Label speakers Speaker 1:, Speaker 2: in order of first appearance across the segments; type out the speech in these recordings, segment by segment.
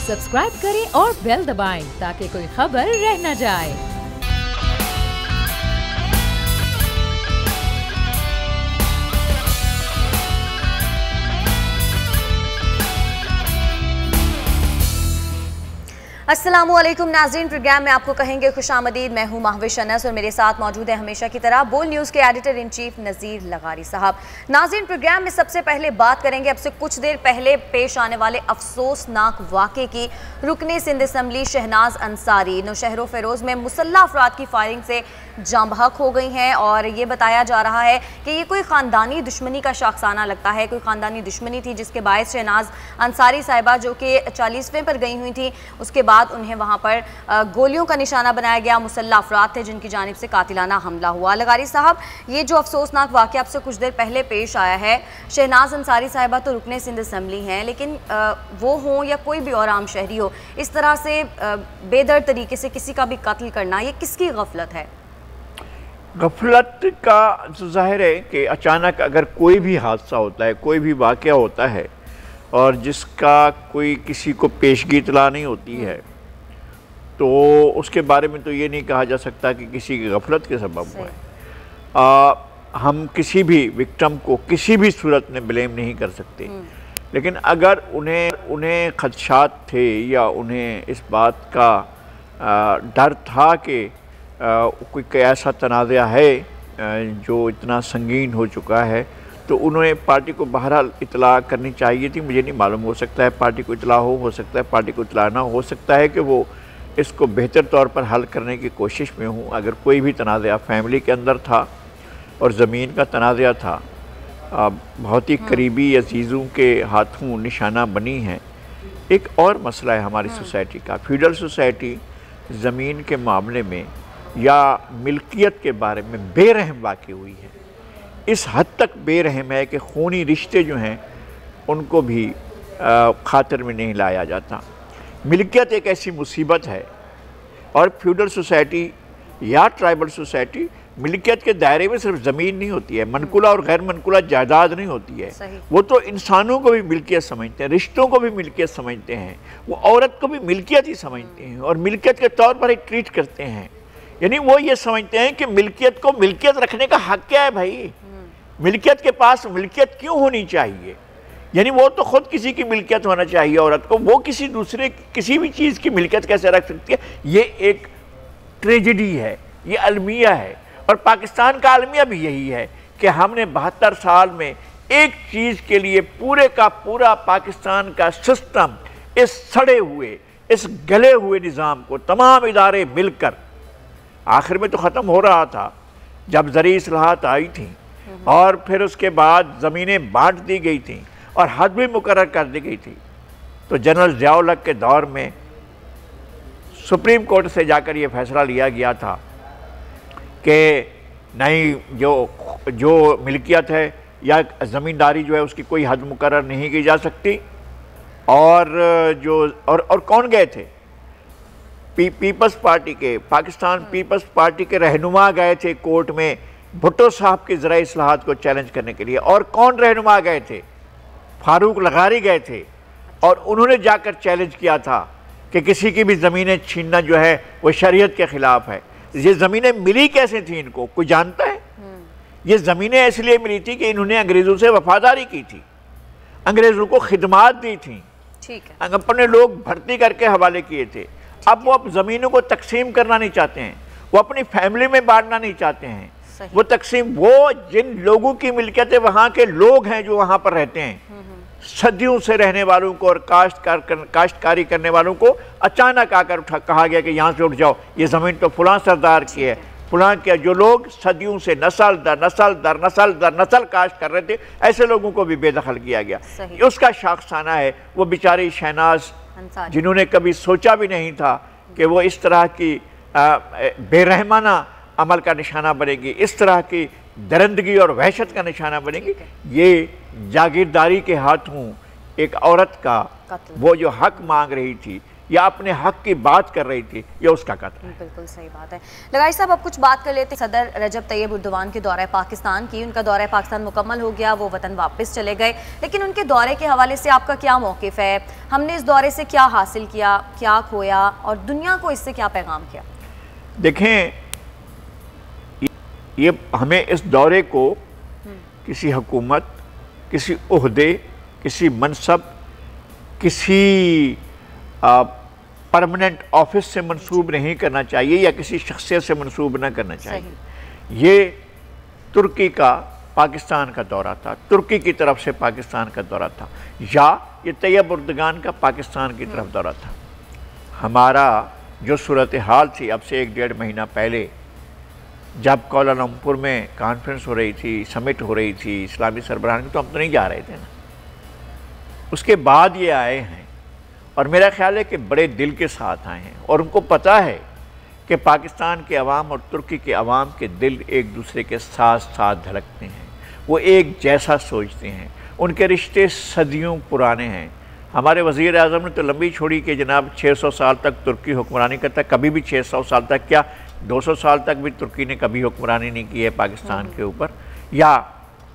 Speaker 1: Subscribe करें और bell दबाएं ताकि कोई खबर रह न जाए।
Speaker 2: अस्सलामुअलैकुम नाज़रीन, प्रोग्राम में आपको कहेंगे खुशामदीद। मैं हूं महविश अनस और मेरे साथ मौजूद है हमेशा की तरह बोल न्यूज़ के एडिटर इन चीफ नज़ीर लगारी साहब। नाज़रीन, प्रोग्राम में सबसे पहले बात करेंगे अब से कुछ देर पहले पेश आने वाले अफसोसनाक वाक़े की। रुकने सिंध असम्बली शहनाज अंसारी नौशहरो फेरोज़ में मुसल्लह अफराद की फायरिंग से जाँ बहक हो गई हैं और ये बताया जा रहा है कि ये कोई ख़ानदानी दुश्मनी का शाखसाना लगता है। कोई ख़ानदानी दुश्मनी थी जिसके बायस शहनाज अंसारी साहिबा जो कि 40वें पर गई हुई थी, उसके बाद उन्हें वहां पर गोलियों का निशाना बनाया गया। मुसल्लह अफराद थे जिनकी जानिब से कातिलाना हमला हुआ। लगारी साहब, ये जो अफसोसनाक वाक़या आपसे कुछ देर पहले पेश आया है, शहनाज अंसारी साहिबा तो रुकने सिंध असम्बली हैं, लेकिन वो हों या कोई भी और आम शहरी हो, इस तरह से बेदर्द तरीके से किसी का भी कत्ल करना, ये किसकी गफलत है?
Speaker 3: गफलत का तो जाहिर है कि अचानक अगर कोई भी हादसा होता है, कोई भी वाक़या होता है और जिसका कोई किसी को पेशगी इत्तला नहीं होती है, तो उसके बारे में तो ये नहीं कहा जा सकता कि किसी की गफलत के सबब हुआ है। हम किसी भी विक्टिम को किसी भी सूरत में ब्लेम नहीं कर सकते, लेकिन अगर उन्हें खदशात थे या उन्हें इस बात का डर था कि कोई ऐसा तनाज़ा है जो इतना संगीन हो चुका है, तो उन्होंने पार्टी को बहरहाल इतला करनी चाहिए थी। मुझे नहीं मालूम, हो सकता है पार्टी को इतला हो सकता है पार्टी को इतला ना हो सकता है कि वो इसको बेहतर तौर पर हल करने की कोशिश में हूँ। अगर कोई भी तनाज़ा फैमिली के अंदर था और ज़मीन का तनाज़ा था, बहुत ही करीबी अजीज़ों के हाथों निशाना बनी है। एक और मसला है हमारी सोसाइटी का, फ्यूडल सोसाइटी ज़मीन के मामले में या मिल्कियत के बारे में बेरहम वाक़ई हुई है। इस हद तक बेरहम है कि खूनी रिश्ते जो हैं उनको भी खातिर में नहीं लाया जाता। मिल्कियत एक ऐसी मुसीबत है, और फ्यूडल सोसाइटी या ट्राइबल सोसाइटी मिल्कियत के दायरे में सिर्फ ज़मीन नहीं होती है, मनकुला और गैर मनकुला जायदाद नहीं होती है। वो तो इंसानों को भी मिल्कियत समझते हैं, रिश्तों को भी मिल्कियत समझते हैं, वो औरत को भी मिल्कियत ही समझते हैं और मिल्कियत के तौर पर ही ट्रीट करते हैं। यानी वो ये समझते हैं कि मिल्कियत को मिल्कियत रखने का हक क्या है भाई, मिल्कियत के पास मिल्कियत क्यों होनी चाहिए? यानी वो तो खुद किसी की मिल्कियत होना चाहिए औरत को, वो किसी दूसरे किसी भी चीज़ की मिल्कियत कैसे रख सकती है? ये एक ट्रेजेडी है, ये अलमिया है। और पाकिस्तान का अलमिया भी यही है कि हमने 72 साल में एक चीज़ के लिए पूरे का पूरा पाकिस्तान का सिस्टम, इस सड़े हुए इस गले हुए निज़ाम को तमाम इदारे मिलकर, आखिर में तो ख़त्म हो रहा था जब ज़री इस्लाहात आई थी और फिर उसके बाद ज़मीनें बांट दी गई थी और हद भी मुकर्रर कर दी गई थी। तो जनरल ज़ियाउल हक के दौर में सुप्रीम कोर्ट से जाकर ये फैसला लिया गया था कि नहीं, जो मिल्कियत है या ज़मींदारी जो है उसकी कोई हद मुकर्रर नहीं की जा सकती। और कौन गए थे? पीपल्स पार्टी के, पाकिस्तान पीपल्स पार्टी के रहनुमा गए थे कोर्ट में भुट्टो साहब के ज़रा इस्लाहात को चैलेंज करने के लिए। और कौन रहनुमा गए थे? फारूक लगारी गए थे और उन्होंने जाकर चैलेंज किया था कि किसी की भी ज़मीनें छीनना जो है वो शरीयत के ख़िलाफ़ है। ये ज़मीनें मिली कैसे थी इनको, कोई जानता है? ये ज़मीनें इसलिए मिली थी कि इन्होंने अंग्रेज़ों से वफादारी की थी, अंग्रेज़ों को खिदमात दी थी, अपने लोग भर्ती करके हवाले किए थे। अब वो ज़मीनों को तकसीम करना नहीं चाहते हैं, वो अपनी फैमिली में बांटना नहीं चाहते हैं। वो तकसीम, वो जिन लोगों की मिल्कियत है, वहाँ के लोग हैं जो वहाँ पर रहते हैं, सदियों से रहने वालों को और काश्तकारी करने वालों को अचानक आकर कहा गया कि यहाँ से उठ जाओ, ये ज़मीन तो फलां सरदार की है, फलां के। जो लोग सदियों से नस्ल दर नस्ल काश्त कर रहे थे, ऐसे लोगों को भी बेदखल किया गया। उसका शाखसाना है वो बेचारी शहनाज, जिन्होंने कभी सोचा भी नहीं था कि वो इस तरह की बेरहमाना अमल का निशाना बनेगी, इस तरह की दरिंदगी और वहशत का निशाना बनेगी। ये जागीरदारी के हाथों एक औरत का वो जो हक मांग रही थी, या अपने हक की बात कर रही थी, ये उसका कत्ल है।
Speaker 2: बिल्कुल सही बात है। लगाई साहब, अब कुछ बात कर लेते हैं सदर रजब तैयब उर्दवान के दौरे पाकिस्तान की। उनका दौरा पाकिस्तान मुकम्मल हो गया, वो वतन वापस चले गए, लेकिन उनके दौरे के हवाले से आपका क्या मौक़िफ़ है? हमने इस दौरे से क्या हासिल किया, क्या खोया, और दुनिया को इससे क्या पैगाम किया?
Speaker 3: देखें, ये हमें इस दौरे को किसी हुकूमत, किसी ओहदे, किसी मनसब, किसी परमानेंट ऑफिस से मंसूब नहीं करना चाहिए या किसी शख्सियत से मंसूब ना करना चाहिए। ये तुर्की का पाकिस्तान का दौरा था, तुर्की की तरफ से पाकिस्तान का दौरा था, या ये तैयब उर्दगान का पाकिस्तान की तरफ दौरा था। हमारा जो सूरत हाल थी अब से 1-1.5 महीना पहले, जब कोलालमपुर में कॉन्फ्रेंस हो रही थी, समिट हो रही थी इस्लामी सरबराहान की, तो हम तो नहीं जा रहे थे ना। उसके बाद ये आए हैं और मेरा ख्याल है कि बड़े दिल के साथ आए हैं, और उनको पता है कि पाकिस्तान के अवाम और तुर्की के अवाम के दिल एक दूसरे के साथ साथ धड़कते हैं, वो एक जैसा सोचते हैं, उनके रिश्ते सदियों पुराने हैं। हमारे वज़ीर आज़म ने तो लंबी छोड़ी कि जनाब 600 साल तक तुर्की हुक्मरानी करता, कभी भी 600 साल तक क्या 200 साल तक भी तुर्की ने कभी हुक्मरानी नहीं की है पाकिस्तान के ऊपर, या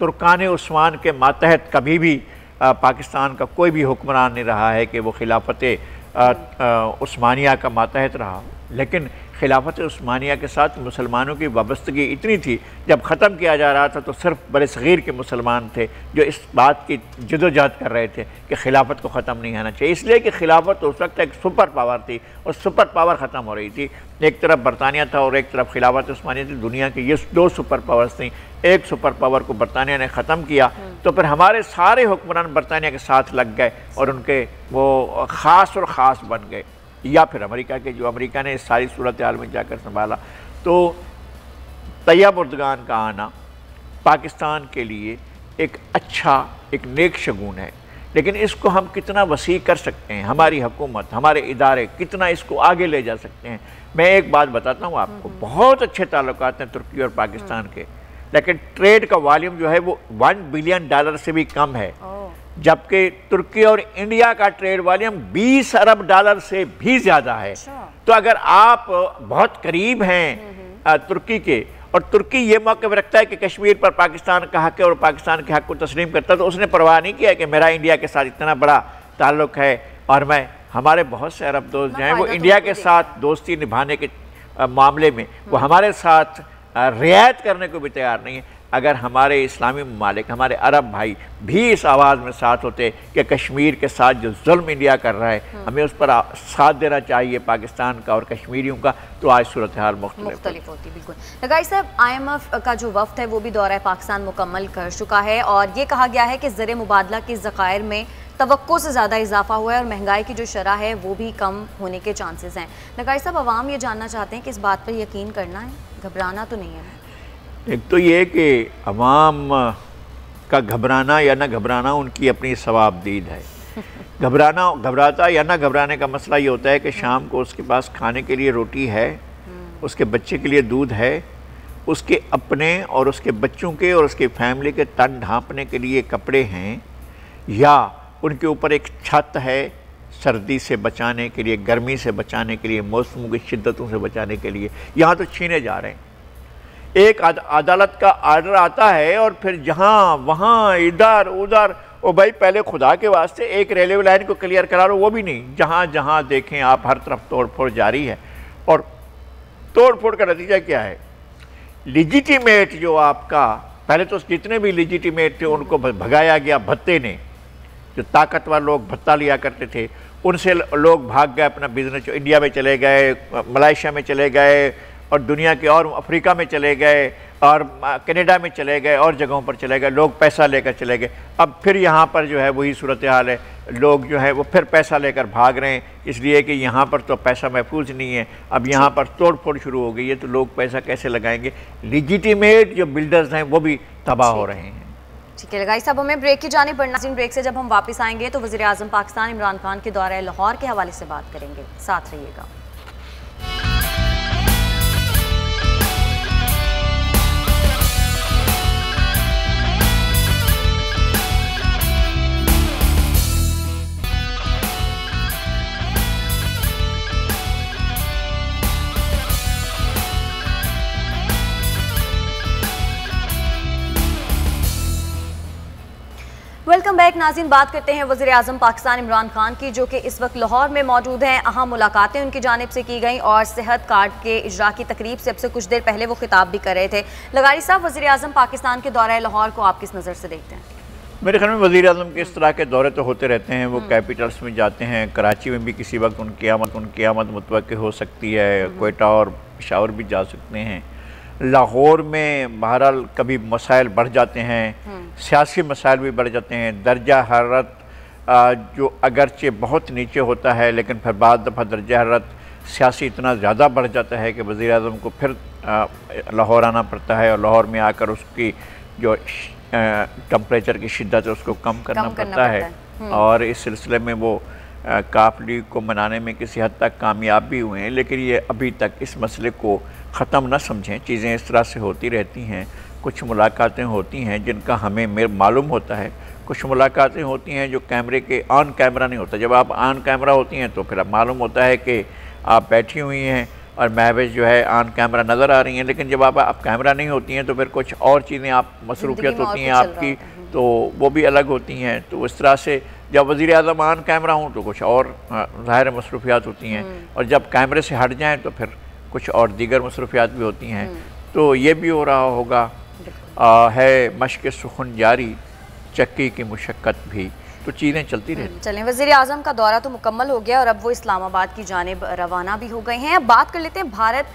Speaker 3: तुर्कान उस्मान के मातहत कभी भी पाकिस्तान का कोई भी हुक्मरान नहीं रहा है कि वो खिलाफत उस्मानिया का मातहत रहा। लेकिन खिलाफत उस्मानिया के साथ मुसलमानों की वाबस्तगी इतनी थी, जब ख़त्म किया जा रहा था तो सिर्फ बड़े सग़ीर के मुसलमान थे जो इस बात की जदोजहद कर रहे थे कि खिलाफत को ख़त्म नहीं होना चाहिए, इसलिए कि खिलाफत उस वक्त एक सुपर पावर थी और सुपर पावर ख़त्म हो रही थी। एक तरफ बरतानिया था और एक तरफ खिलाफत उस्मानिया थी। दुनिया की ये 2 सुपर पावर्स थी। एक सुपर पावर को बरतानिया ने ख़त्म किया तो फिर हमारे सारे हुक्मरान बरतानिया के साथ लग गए और उनके वो ख़ास और ख़ास बन गए, या फिर अमेरिका के, जो अमेरिका ने इस सारी सूरत हाल में जाकर संभाला। तो तैयब उर्दगान का आना पाकिस्तान के लिए एक अच्छा, एक नेक शगुन है, लेकिन इसको हम कितना वसी कर सकते हैं, हमारी हुकूमत, हमारे इदारे कितना इसको आगे ले जा सकते हैं। मैं एक बात बताता हूँ आपको, बहुत अच्छे ताल्लुकात हैं तुर्की और पाकिस्तान के, लेकिन ट्रेड का वॉल्यूम जो है वो $1 बिलियन से भी कम है, जबकि तुर्की और इंडिया का ट्रेड वॉल्यूम $20 अरब से भी ज़्यादा है। तो अगर आप बहुत करीब हैं तुर्की के, और तुर्की ये मौक़िफ़ रखता है कि कश्मीर पर पाकिस्तान का हक़ है और पाकिस्तान के हक़ को तस्लीम करता है, तो उसने परवाह नहीं किया कि मेरा इंडिया के साथ इतना बड़ा ताल्लुक़ है और मैं, हमारे बहुत से अरब दोस्त जो हैं वो इंडिया के साथ दोस्ती निभाने के मामले में वो हमारे साथ रियायत करने को भी तैयार नहीं है। अगर हमारे इस्लामी ममालिक, हमारे अरब भाई भी इस आवाज़ में साथ होते कि कश्मीर के साथ जो जुल्म इंडिया कर रहा है हमें उस पर साथ देना चाहिए पाकिस्तान का और कश्मीरियों का, तो आज सूरत हाल मुख्तलिफ
Speaker 2: होती। बिल्कुल। लगाई साहब, IMF का जो वफ्द है वो भी दौरा पाकिस्तान मुकम्मल कर चुका है और ये कहा गया है कि ज़र मुबादला के ज़खायर में तवक्को से ज़्यादा इजाफा हुआ है और महंगाई की जो शरह है वो भी कम होने के चांसेस हैं। लगाई साहब, अवाम ये जानना चाहते हैं कि इस बात पर यकीन करना है, घबराना तो नहीं है?
Speaker 3: एक तो ये कि अवाम का घबराना या ना घबराना उनकी अपनी सवाबदीद है। घबराता या ना घबराने का मसला ये होता है कि शाम को उसके पास खाने के लिए रोटी है, उसके बच्चे के लिए दूध है, उसके अपने और उसके बच्चों के और उसके फैमिली के तन ढांपने के लिए कपड़े हैं, या उनके ऊपर एक छत है सर्दी से बचाने के लिए, गर्मी से बचाने के लिए, मौसमों की शिद्दतों से बचाने के लिए। यहाँ तो छीने जा रहे हैं। एक अदालत का आर्डर आता है और फिर जहाँ वहाँ इधर उधर, ओ भाई पहले खुदा के वास्ते एक रेलवे लाइन को क्लियर करा लो, वो भी नहीं। जहाँ जहाँ देखें आप हर तरफ तोड़ फोड़ जारी है, और तोड़ फोड़ का नतीजा क्या है? लिजिटिमेट जो आपका, पहले तो जितने भी लिजिटिमेट थे उनको भगाया गया भत्ते ने, जो ताकतवर लोग भत्ता लिया करते थे उनसे लोग भाग गए, अपना बिजनेस इंडिया में चले गए, मलेशिया में चले गए और दुनिया के और अफ्रीका में चले गए और कनाडा में चले गए और जगहों पर चले गए, लोग पैसा लेकर चले गए। अब फिर यहाँ पर जो है वही सूरत हाल है, लोग जो है वो फिर पैसा लेकर भाग रहे हैं, इसलिए कि यहाँ पर तो पैसा महफूज नहीं है। अब यहाँ पर तोड़ फोड़ शुरू हो गई है, तो लोग पैसा कैसे लगाएंगे? लिजिटिमेट जो बिल्डर्स हैं वो भी तबाह हो रहे हैं।
Speaker 2: ठीक है लगाई साहब, हमें ब्रेक की जानी पड़ना। ब्रेक से जब हम वापस आएंगे तो वज़ीर आज़म पाकिस्तान इमरान खान के दौरे लाहौर के हवाले से बात करेंगे, साथ रहिएगा। वेलकम बैक नाज़रीन। बात करते हैं वज़ीर आज़म पाकिस्तान इमरान खान की, जो कि इस वक्त लाहौर में मौजूद हैं। अहम मुलाकातें उनकी जानिब से की गई और सेहत कार्ड के इजरा की तकरीब से अब से कुछ देर पहले वो खिताब भी कर रहे थे। लगारी साहब, वज़ीर आज़म पाकिस्तान के दौरे लाहौर को आप किस नज़र से देखते हैं?
Speaker 3: मेरे ख्याल में वज़ीर आज़म के इस तरह के दौरे तो होते रहते हैं। वो कैपिटल्स में जाते हैं, कराची में भी किसी वक्त उनकी आमद मुतवक्किल हो सकती है, कोयटा और पेशावर भी जा सकते हैं। लाहौर में बहरहाल कभी मसाइल बढ़ जाते हैं, सियासी मसाइल भी बढ़ जाते हैं। दर्जा हरारत जो अगरचे बहुत नीचे होता है, लेकिन फिर बाद दफ़ा दर्जा हरारत सियासी इतना ज़्यादा बढ़ जाता है कि वज़ीर आज़म को फिर लाहौर आना पड़ता है और लाहौर में आकर उसकी जो टेम्परेचर की शिद्दत है उसको कम करना पड़ता है। और इस सिलसिले में वो काफ लीग को मनाने में किसी हद तक कामयाब भी हुए हैं, लेकिन ये अभी तक इस मसले को ख़त्म न समझें। चीज़ें इस तरह से होती रहती हैं। कुछ मुलाकातें होती हैं जिनका हमें मालूम होता है, कुछ मुलाकातें होती हैं जो कैमरे के ऑन कैमरा नहीं होता। जब आप ऑन कैमरा होती हैं तो फिर मालूम होता है कि आप बैठी हुई हैं और महविश जो है ऑन कैमरा नज़र आ रही हैं, लेकिन जब आप कैमरा नहीं होती हैं तो फिर कुछ और चीज़ें आप मसरूफियत होती हैं आपकी, तो वो भी अलग होती हैं। तो इस तरह से जब वज़ीर आज़म ऑन कैमरा हूँ तो कुछ और ज़ाहिर मसरूफियात होती हैं, और जब कैमरे से हट जाएँ तो फिर कुछ और दीगर मसरूफियात भी होती हैं। तो ये भी हो रहा होगा। है मश्क सुखन जारी, चक्की की मुशक्क़त भी, तो चीज़ें चलती रहती।
Speaker 2: चलें, वज़ीर आज़म का दौरा तो मुकम्मल हो गया और अब वो इस्लामाबाद की जानिब रवाना भी हो गए हैं। अब बात कर लेते हैं भारत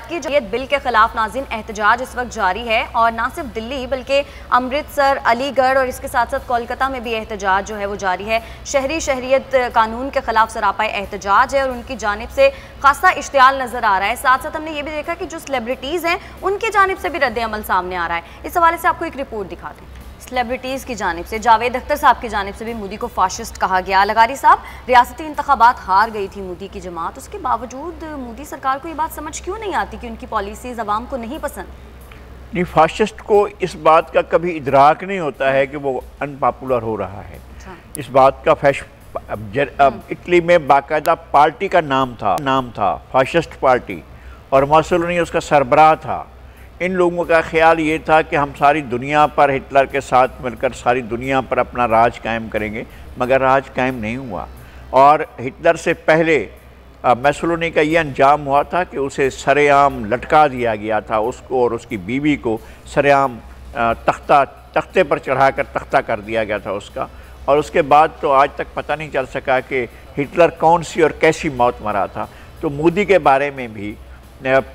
Speaker 2: की जमहूरियत बिल के खिलाफ नाज़रीन एहतजाज इस वक्त जारी है, और ना सिर्फ दिल्ली बल्कि अमृतसर, अलीगढ़ और इसके साथ साथ कोलकाता में भी एहतजाज जो है वो जारी है। शहरियत कानून के खिलाफ सरापा एहतजाज है और उनकी जानिब से खासा इश्तियाल नज़र आ रहा है। साथ साथ हमने ये भी देखा कि जो सेलिब्रिटीज़ हैं उनकी जानिब से भी रद्द अमल सामने आ रहा है। इस हवाले से आपको एक रिपोर्ट दिखाते हैं। सेलिब्रिटीज़ की जानिब से जावेद अख्तर साहब की जानिब से भी मोदी को फाशिस्ट कहा गया। लगारी साहब, रियासती इंतखाबात हार गई थी मोदी की जमात, उसके बावजूद मोदी सरकार को ये बात समझ क्यों नहीं आती कि उनकी पॉलिसीज़ अवाम को नहीं पसंद?
Speaker 3: नहीं, फाशिस्ट को इस बात का कभी इदराक नहीं होता है कि वो अनपॉपुलर हो रहा है। इस बात का इटली में बाकायदा पार्टी का नाम था फाशिस्ट पार्टी, और मुसोलिनी उसका सरबराह था। इन लोगों का ख्याल ये था कि हम सारी दुनिया पर हिटलर के साथ मिलकर सारी दुनिया पर अपना राज कायम करेंगे, मगर राज कायम नहीं हुआ। और हिटलर से पहले मुसोलिनी का ये अंजाम हुआ था कि उसे सरेआम लटका दिया गया था, उसको और उसकी बीवी को सरेआम तख्ते पर चढ़ाकर तख्ता कर दिया गया था उसका। और उसके बाद तो आज तक पता नहीं चल सका कि हिटलर कौन सी और कैसी मौत मरा था। तो मोदी के बारे में भी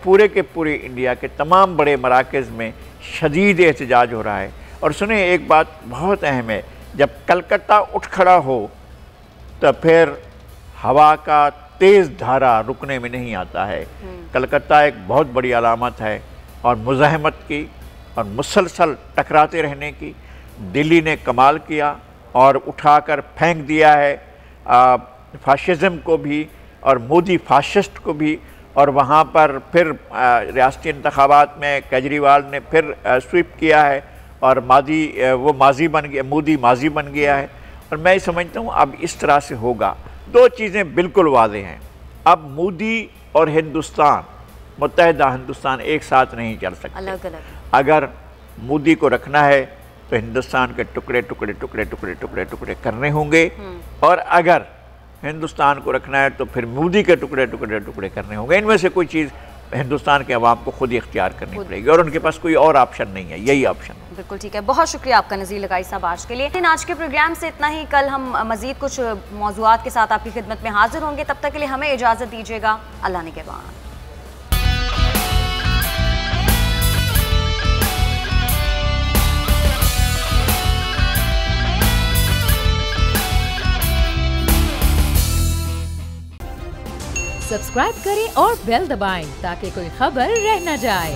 Speaker 3: पूरे के पूरे इंडिया के तमाम बड़े मराकज़ में शदीद एहतजाज हो रहा है। और सुने, एक बात बहुत अहम है, जब कलकत्ता उठ खड़ा हो तो फिर हवा का तेज़ धारा रुकने में नहीं आता है। कलकत्ता एक बहुत बड़ी अलामत है और मुज़ाहमत की और मुसलसल टकराते रहने की। दिल्ली ने कमाल किया और उठाकर फेंक दिया है फाशिज़म को भी और मोदी फाशिस्ट को भी। और वहाँ पर फिर रियासती इंतखाबात में केजरीवाल ने फिर स्वीप किया है और माजी बन गया, मोदी माजी बन गया है। और मैं समझता हूँ अब इस तरह से होगा। दो चीज़ें बिल्कुल वाज़ेह हैं, अब मोदी और हिंदुस्तान, मुत्तहिदा हिंदुस्तान एक साथ नहीं चल सकते।
Speaker 2: अलग अलग।
Speaker 3: अगर मोदी को रखना है तो हिंदुस्तान के टुकड़े टुकड़े टुकड़े टुकड़े टुकड़े टुकड़े करने होंगे, और अगर हिंदुस्तान को रखना है तो फिर मोदी के टुकड़े टुकड़े टुकड़े करने होंगे। इनमें से कोई चीज़ हिंदुस्तान के अवाम को खुद ही इख्तियार करनी पड़ेगी, और उनके पास कोई और ऑप्शन नहीं है, यही ऑप्शन है।
Speaker 2: बिल्कुल ठीक है, बहुत शुक्रिया आपका नज़ीर लगारी साहब आज के लिए। लेकिन आज के प्रोग्राम से इतना ही। कल हम मज़ीद कुछ मौज़ूआत के साथ आपकी खिदमत में हाजिर होंगे। तब तक के लिए हमें इजाज़त दीजिएगा। अल्लाह निगहबान।
Speaker 1: सब्सक्राइब करें और बेल दबाएं ताकि कोई खबर रह न जाए।